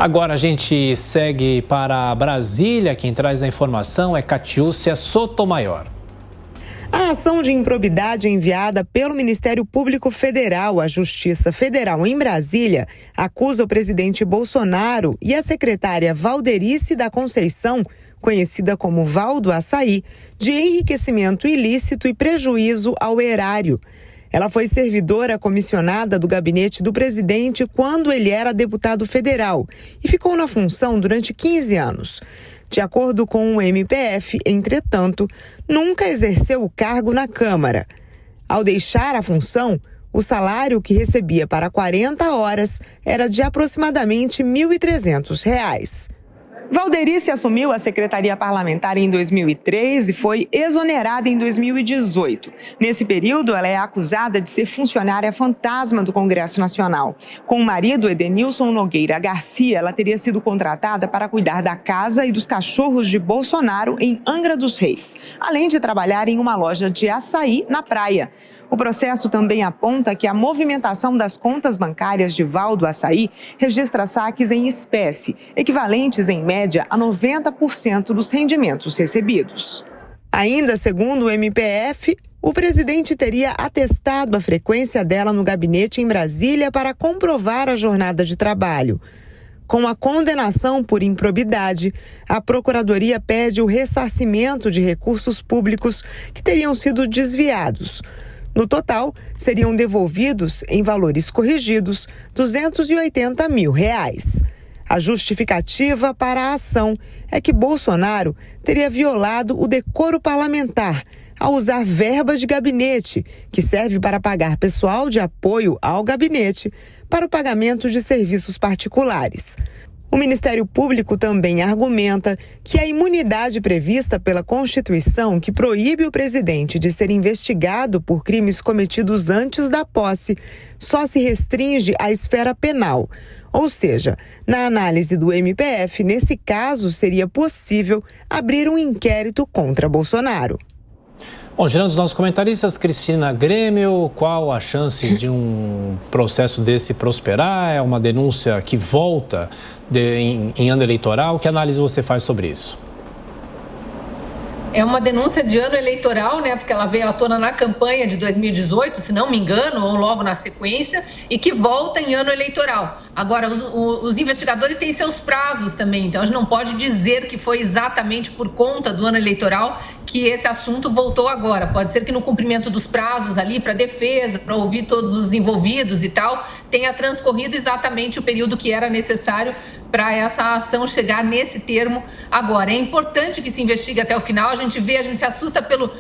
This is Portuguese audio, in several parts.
Agora a gente segue para Brasília. Quem traz a informação é Catiúcia Sotomayor. A ação de improbidade enviada pelo Ministério Público Federal à Justiça Federal em Brasília acusa o presidente Bolsonaro e a secretária Valderice da Conceição, conhecida como Val do Açaí, de enriquecimento ilícito e prejuízo ao erário. Ela foi servidora comissionada do gabinete do presidente quando ele era deputado federal e ficou na função durante 15 anos. De acordo com o MPF, entretanto, nunca exerceu o cargo na Câmara. Ao deixar a função, o salário que recebia para 40 horas era de aproximadamente R$ 1.300. Valderice assumiu a secretaria parlamentar em 2003 e foi exonerada em 2018. Nesse período, ela é acusada de ser funcionária fantasma do Congresso Nacional. Com o marido, Edenilson Nogueira Garcia, ela teria sido contratada para cuidar da casa e dos cachorros de Bolsonaro em Angra dos Reis, além de trabalhar em uma loja de açaí na praia. O processo também aponta que a movimentação das contas bancárias de Val do Açaí registra saques em espécie, equivalentes em média a 90% dos rendimentos recebidos. Ainda segundo o MPF, o presidente teria atestado a frequência dela no gabinete em Brasília para comprovar a jornada de trabalho. Com a condenação por improbidade, a Procuradoria pede o ressarcimento de recursos públicos que teriam sido desviados. No total, seriam devolvidos, em valores corrigidos, R$ 280 mil. A justificativa para a ação é que Bolsonaro teria violado o decoro parlamentar ao usar verbas de gabinete, que serve para pagar pessoal de apoio ao gabinete para o pagamento de serviços particulares. O Ministério Público também argumenta que a imunidade prevista pela Constituição, que proíbe o presidente de ser investigado por crimes cometidos antes da posse, só se restringe à esfera penal. Ou seja, na análise do MPF, nesse caso, seria possível abrir um inquérito contra Bolsonaro. Bom, girando os nossos comentaristas, Cristina Grêmio, qual a chance de um processo desse prosperar? É uma denúncia que volta em ano eleitoral? Que análise você faz sobre isso? É uma denúncia de ano eleitoral, né? Porque ela veio à tona na campanha de 2018, se não me engano, ou logo na sequência, e que volta em ano eleitoral. Agora, os investigadores têm seus prazos também, então a gente não pode dizer que foi exatamente por conta do ano eleitoral que esse assunto voltou agora. Pode ser que no cumprimento dos prazos ali para defesa, para ouvir todos os envolvidos e tal, tenha transcorrido exatamente o período que era necessário para essa ação chegar nesse termo agora. É importante que se investigue até o final. A gente se assusta pelo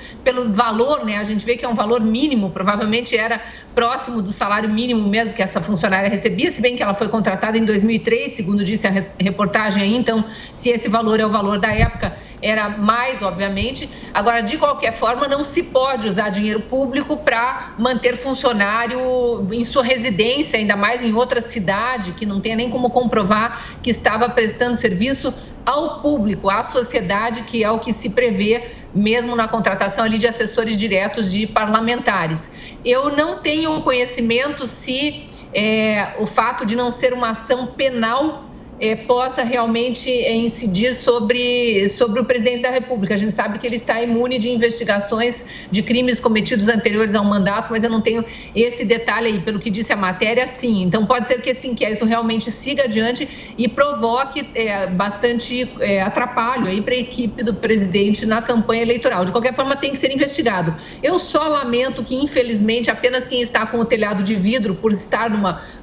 valor, né? A gente vê que é um valor mínimo, provavelmente era próximo do salário mínimo mesmo que essa funcionária recebia, se bem que ela foi contratada em 2003, segundo disse a reportagem aí, então se esse valor é o valor da época, era mais, obviamente. Agora, de qualquer forma, não se pode usar dinheiro público para manter funcionário em sua residência, ainda mais em outra cidade, que não tenha nem como comprovar que estava prestando serviço ao público, à sociedade, que é o que se prevê mesmo na contratação ali de assessores diretos de parlamentares. Eu não tenho conhecimento se o fato de não ser uma ação penal possa realmente incidir sobre o presidente da República. A gente sabe que ele está imune de investigações de crimes cometidos anteriores ao mandato, mas eu não tenho esse detalhe aí. Pelo que disse a matéria, sim. Então, pode ser que esse inquérito realmente siga adiante e provoque bastante atrapalho aí para a equipe do presidente na campanha eleitoral. De qualquer forma, tem que ser investigado. Eu só lamento que, infelizmente, apenas quem está com o telhado de vidro, por estar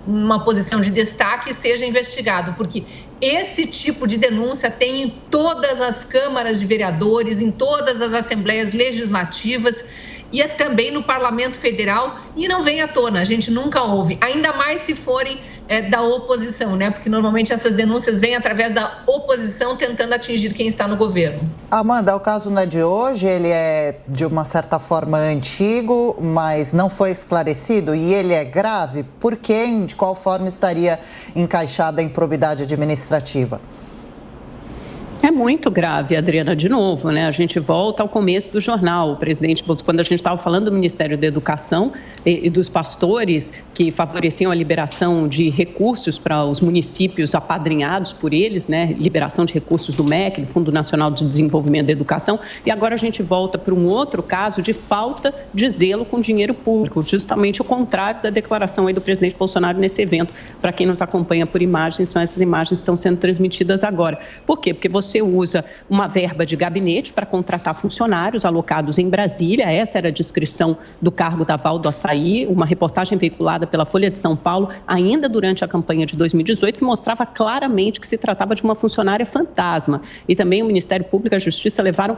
numa posição de destaque, seja investigado, porque esse tipo de denúncia tem em todas as câmaras de vereadores, em todas as assembleias legislativas e também no Parlamento Federal, e não vem à tona, a gente nunca ouve, ainda mais se forem da oposição, né? Porque normalmente essas denúncias vêm através da oposição tentando atingir quem está no governo. Amanda, o caso não é de hoje, ele é de uma certa forma antigo, mas não foi esclarecido e ele é grave. Por quê? De qual forma estaria encaixada a improbidade administrativa? É muito grave, Adriana, de novo, né? A gente volta ao começo do jornal. O presidente, quando a gente estava falando do Ministério da Educação e dos pastores que favoreciam a liberação de recursos para os municípios apadrinhados por eles, né? Liberação de recursos do MEC, do Fundo Nacional de Desenvolvimento da Educação. E agora a gente volta para um outro caso de falta de zelo com dinheiro público, justamente o contrário da declaração aí do presidente Bolsonaro nesse evento. Para quem nos acompanha por imagens, são essas imagens que estão sendo transmitidas agora. Por quê? Porque você usa uma verba de gabinete para contratar funcionários alocados em Brasília. Essa era a descrição do cargo da Val do Açaí, uma reportagem veiculada pela Folha de São Paulo, ainda durante a campanha de 2018, que mostrava claramente que se tratava de uma funcionária fantasma. E também o Ministério Público e a Justiça levaram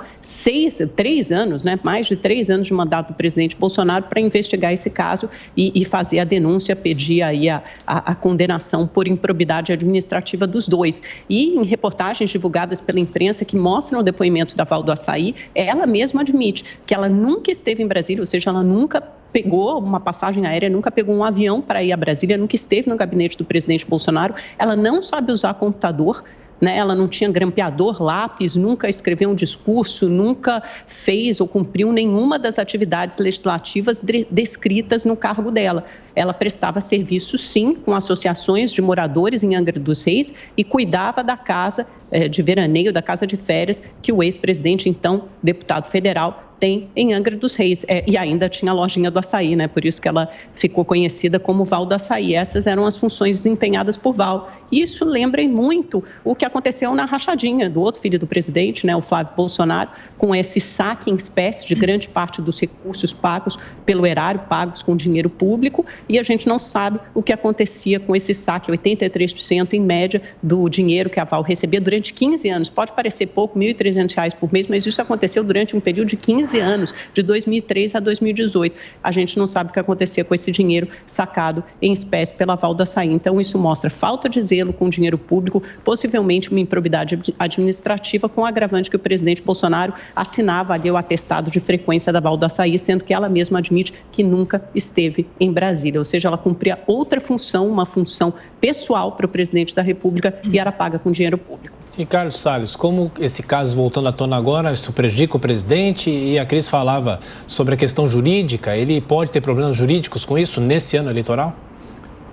3 anos, né, mais de 3 anos de mandato do presidente Bolsonaro para investigar esse caso e fazer a denúncia, pedir aí a condenação por improbidade administrativa dos dois. E em reportagens divulgadas pela imprensa que mostram o depoimento da Val do Açaí, ela mesma admite que ela nunca esteve em Brasília, ou seja, ela nunca pegou uma passagem aérea, nunca pegou um avião para ir a Brasília, nunca esteve no gabinete do presidente Bolsonaro, ela não sabe usar computador, né? Ela não tinha grampeador, lápis, nunca escreveu um discurso, nunca fez ou cumpriu nenhuma das atividades legislativas descritas no cargo dela. Ela prestava serviço, sim, com associações de moradores em Angra dos Reis e cuidava da casa de veraneio, da casa de férias que o ex-presidente, então, deputado federal, tem em Angra dos Reis. E ainda tinha a lojinha do açaí, né? Por isso que ela ficou conhecida como Val do Açaí. Essas eram as funções desempenhadas por Val. Isso lembra muito o que aconteceu na rachadinha do outro filho do presidente, né? O Flávio Bolsonaro, com esse saque em espécie de grande parte dos recursos pagos pelo erário, pagos com dinheiro público, e a gente não sabe o que acontecia com esse saque, 83% em média do dinheiro que a Val recebia durante 15 anos. Pode parecer pouco, R$ 1.300 por mês, mas isso aconteceu durante um período de 15 anos, de 2003 a 2018. A gente não sabe o que acontecia com esse dinheiro sacado em espécie pela Val do Açaí. Então, isso mostra falta de zelo com o dinheiro público, possivelmente uma improbidade administrativa, com o agravante que o presidente Bolsonaro assinava ali o atestado de frequência da Val do Açaí, sendo que ela mesma admite que nunca esteve em Brasília. Ou seja, ela cumpria outra função, uma função pessoal para o presidente da República, e era paga com dinheiro público. E Carlos Salles, como esse caso voltando à tona agora, isso prejudica o presidente? E a Cris falava sobre a questão jurídica, ele pode ter problemas jurídicos com isso nesse ano eleitoral?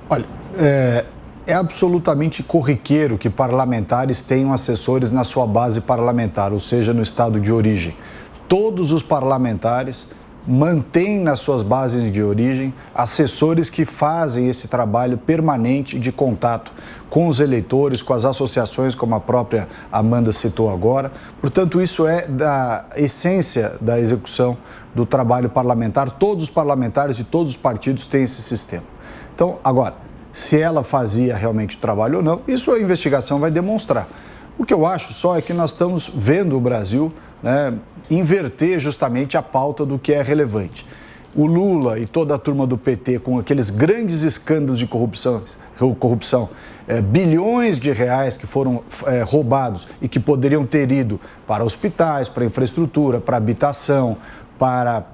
Olha, é absolutamente corriqueiro que parlamentares tenham assessores na sua base parlamentar, ou seja, no estado de origem. Todos os parlamentares mantêm nas suas bases de origem assessores que fazem esse trabalho permanente de contato com os eleitores, com as associações, como a própria Amanda citou agora. Portanto, isso é da essência da execução do trabalho parlamentar. Todos os parlamentares de todos os partidos têm esse sistema. Então, agora, se ela fazia realmente o trabalho ou não, isso a investigação vai demonstrar. O que eu acho só é que nós estamos vendo o Brasil, né, inverter justamente a pauta do que é relevante. O Lula e toda a turma do PT, com aqueles grandes escândalos de corrupção, bilhões de reais que foram roubados e que poderiam ter ido para hospitais, para infraestrutura, para habitação, para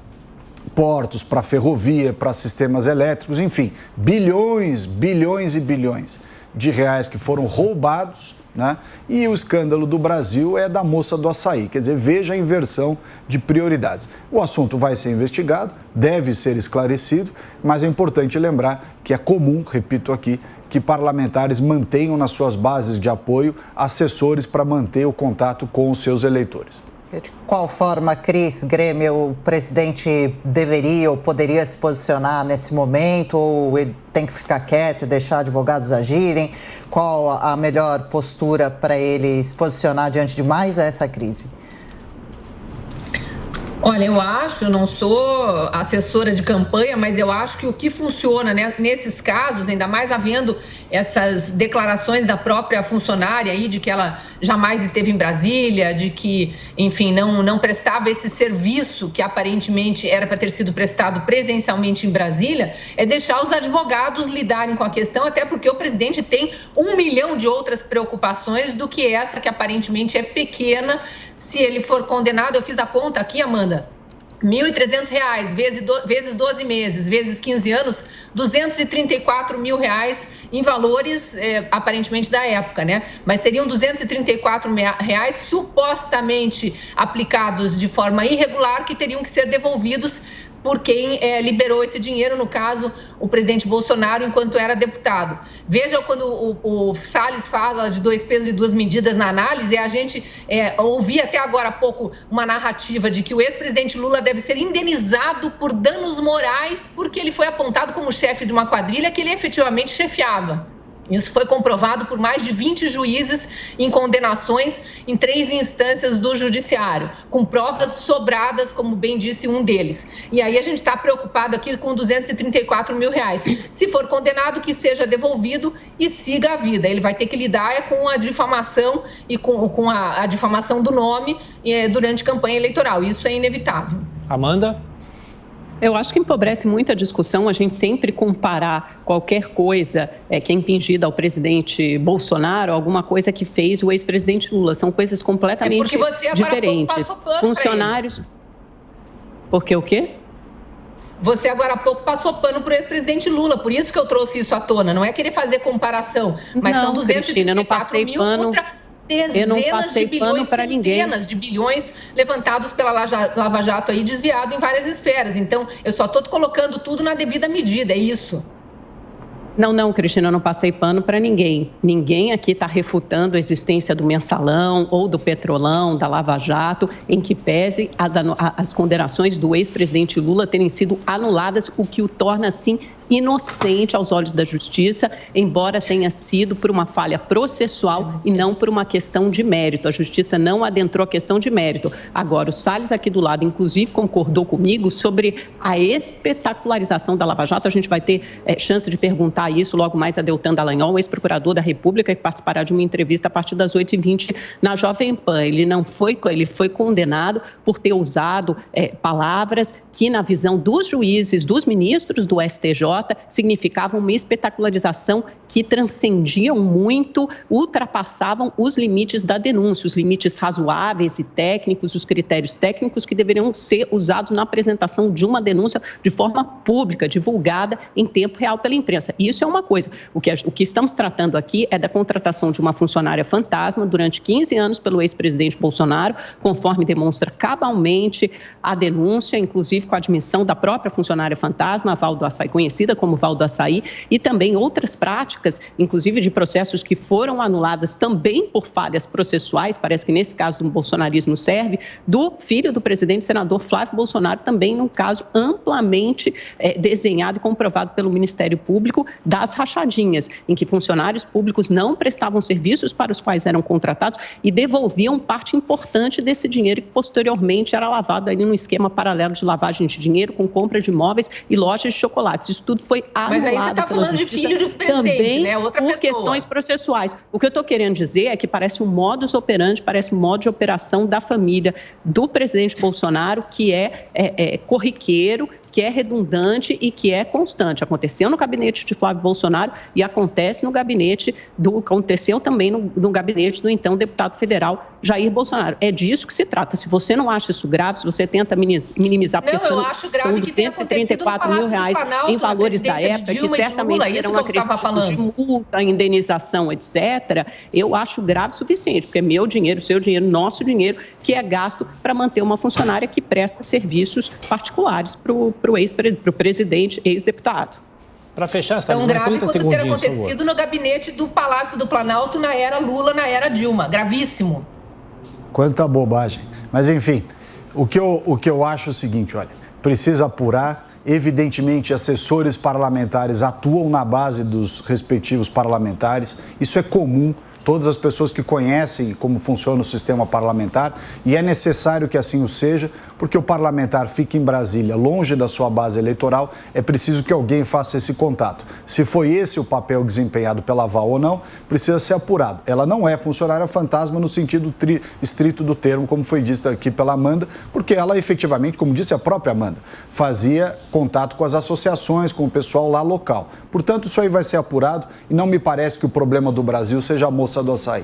portos, para ferrovia, para sistemas elétricos, enfim, bilhões e bilhões de reais que foram roubados, né? E o escândalo do Brasil é da moça do açaí, quer dizer, veja a inversão de prioridades. O assunto vai ser investigado, deve ser esclarecido, mas é importante lembrar que é comum, repito aqui, que parlamentares mantenham nas suas bases de apoio assessores para manter o contato com os seus eleitores. De qual forma, Cris, Grêmio, o presidente deveria ou poderia se posicionar nesse momento, ou ele tem que ficar quieto e deixar advogados agirem? Qual a melhor postura para ele se posicionar diante de mais essa crise? Olha, eu não sou assessora de campanha, mas eu acho que o que funciona, né, nesses casos, ainda mais havendo essas declarações da própria funcionária aí de que ela jamais esteve em Brasília, de que, enfim, não prestava esse serviço que aparentemente era para ter sido prestado presencialmente em Brasília, é deixar os advogados lidarem com a questão, até porque o presidente tem 1 milhão de outras preocupações do que essa que aparentemente é pequena. Se ele for condenado, eu fiz a conta aqui, Amanda, R$ 1.300 vezes 12 meses, vezes 15 anos, R$ 234 mil em valores, aparentemente, da época, né? Mas seriam R$ 234 reais supostamente aplicados de forma irregular, que teriam que ser devolvidos por quem liberou esse dinheiro, no caso, o presidente Bolsonaro, enquanto era deputado. Veja, quando o Salles fala de 2 pesos e 2 medidas na análise, a gente ouvi até agora há pouco uma narrativa de que o ex-presidente Lula deve ser indenizado por danos morais porque ele foi apontado como chefe de uma quadrilha que ele efetivamente chefiava. Isso foi comprovado por mais de 20 juízes em condenações em 3 instâncias do judiciário, com provas sobradas, como bem disse um deles. E aí a gente está preocupado aqui com R$ 234 mil. Se for condenado, que seja devolvido e siga a vida. Ele vai ter que lidar com a difamação e com a difamação do nome durante campanha eleitoral. Isso é inevitável. Amanda? Eu acho que empobrece muito a discussão a gente sempre comparar qualquer coisa que é impingida ao presidente Bolsonaro, alguma coisa que fez o ex-presidente Lula. São coisas completamente diferentes. Porque você agora há pouco passou pano funcionários. Porque o quê? Você agora há pouco passou pano para o ex-presidente Lula, por isso que eu trouxe isso à tona. Não é querer fazer comparação, mas não, são 234 mil contra dezenas de bilhões, centenas de bilhões levantados pela Lava Jato aí, desviado em várias esferas. Então, eu só estou colocando tudo na devida medida, é isso. Não, Cristina, eu não passei pano para ninguém. Ninguém aqui está refutando a existência do Mensalão ou do Petrolão, da Lava Jato, em que pese as condenações do ex-presidente Lula terem sido anuladas, o que o torna, assim, inocente aos olhos da justiça, embora tenha sido por uma falha processual e não por uma questão de mérito. A justiça não adentrou a questão de mérito. Agora, o Salles aqui do lado, inclusive, concordou comigo sobre a espetacularização da Lava Jato. A gente vai ter chance de perguntar isso logo mais a Deltan Dallagnol, ex-procurador da República, que participará de uma entrevista a partir das 8h20 na Jovem Pan. Ele foi condenado por ter usado palavras que, na visão dos juízes, dos ministros do STJ, significavam uma espetacularização que transcendiam muito, ultrapassavam os limites da denúncia, os limites razoáveis e técnicos, os critérios técnicos que deveriam ser usados na apresentação de uma denúncia de forma pública, divulgada em tempo real pela imprensa. Isso é uma coisa. O que estamos tratando aqui é da contratação de uma funcionária fantasma durante 15 anos pelo ex-presidente Bolsonaro, conforme demonstra cabalmente a denúncia, inclusive com a admissão da própria funcionária fantasma, a Val do Açaí, conhecida como Val do Açaí, e também outras práticas, inclusive de processos que foram anuladas também por falhas processuais, parece que nesse caso do bolsonarismo serve, do filho do presidente, senador Flávio Bolsonaro, também num caso amplamente desenhado e comprovado pelo Ministério Público, das rachadinhas, em que funcionários públicos não prestavam serviços para os quais eram contratados e devolviam parte importante desse dinheiro que posteriormente era lavado ali num esquema paralelo de lavagem de dinheiro com compra de imóveis e lojas de chocolates. Isso tudo foi anulado. Mas aí você está falando de filho de presidente, também, né? Outra por pessoa. Questões processuais. O que eu estou querendo dizer é que parece um modus operandi, parece um modo de operação da família do presidente Bolsonaro, que é corriqueiro, que é redundante e que é constante. Aconteceu no gabinete de Flávio Bolsonaro e aconteceu também no gabinete do então deputado federal Jair Bolsonaro. É disso que se trata. Se você não acha isso grave, se você tenta minimizar, porque eu acho grave que tenha acontecido no Palácio do Planalto, em valores da época, que certamente serão acrescidos de multa, indenização, etc., eu acho grave o suficiente, porque é meu dinheiro, seu dinheiro, nosso dinheiro, que é gasto para manter uma funcionária que presta serviços particulares para o presidente, ex-deputado. Para fechar, Tão grave quanto ter acontecido no gabinete do Palácio do Planalto na era Lula, na era Dilma. Gravíssimo. Quanta bobagem. Mas, enfim, o que eu acho é o seguinte, olha, precisa apurar. Evidentemente, assessores parlamentares atuam na base dos respectivos parlamentares. Isso é comum. Todas as pessoas que conhecem como funciona o sistema parlamentar, e é necessário que assim o seja, porque o parlamentar fica em Brasília, longe da sua base eleitoral, é preciso que alguém faça esse contato. Se foi esse o papel desempenhado pela Val ou não, precisa ser apurado. Ela não é funcionária fantasma no sentido estrito do termo, como foi dito aqui pela Amanda, porque ela efetivamente, como disse a própria Amanda, fazia contato com as associações, com o pessoal lá local. Portanto, isso aí vai ser apurado e não me parece que o problema do Brasil seja a moça do açaí.